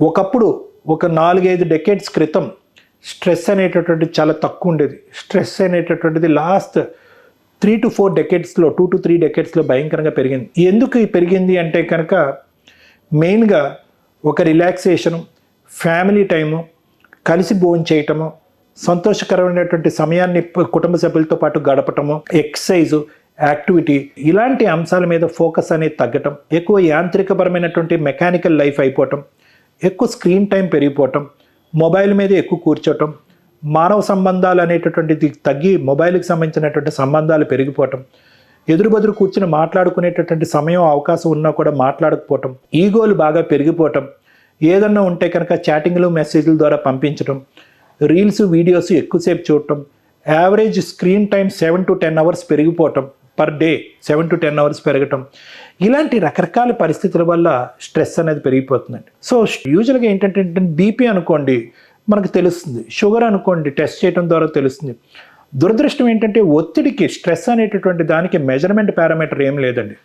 ఒకప్పుడు ఒక 4-5 డెకేడ్స్ క్రితం స్ట్రెస్ అనేటటువంటిది చాలా తక్కువ ఉండేది. స్ట్రెస్ అనేటటువంటిది లాస్ట్ 3 to 4 డెకేడ్స్లో 2 to 3 డెకేడ్స్లో భయంకరంగా పెరిగింది. ఎందుకు పెరిగింది అంటే కనుక మెయిన్గా ఒక రిలాక్సేషను, ఫ్యామిలీ టైము, కలిసి భోంచేయటము, సంతోషకరమైనటువంటి సమయాన్ని కుటుంబ సభ్యులతో పాటు గడపటము, ఎక్సర్సైజు, యాక్టివిటీ, ఇలాంటి అంశాల మీద ఫోకస్ అనేది తగ్గటం, ఎక్కువ యాంత్రికపరమైనటువంటి మెకానికల్ లైఫ్ అయిపోవటం, ఎక్కువ స్క్రీన్ టైం పెరిగిపోవటం, మొబైల్ మీద ఎక్కువ కూర్చోవటం, మానవ సంబంధాలు అనేటటువంటిది తగ్గి మొబైల్కి సంబంధించినటువంటి సంబంధాలు పెరిగిపోవటం, ఎదురుబెదురు కూర్చుని మాట్లాడుకునేటటువంటి సమయం అవకాశం ఉన్నా కూడా మాట్లాడకపోవటం, ఈగోలు బాగా పెరిగిపోవటం, ఏదన్నా ఉంటే కనుక చాటింగ్లు మెసేజ్ల ద్వారా పంపించడం, రీల్స్ వీడియోస్ ఎక్కువసేపు చూడటం, average screen time 7 to 10 hours పెరిగిపోవటం, పర్ డే 7 to 10 అవర్స్ పెరగటం, ఇలాంటి రకరకాల పరిస్థితుల వల్ల స్ట్రెస్ అనేది పెరిగిపోతుందండి. సో యూజువల్గా ఏంటంటే బీపీ అనుకోండి మనకు తెలుస్తుంది, షుగర్ అనుకోండి టెస్ట్ చేయడం ద్వారా తెలుస్తుంది. దురదృష్టం ఏంటంటే ఒత్తిడికి స్ట్రెస్ అనేటటువంటి దానికి మెజర్మెంట్ పారామీటర్ ఏం లేదండి.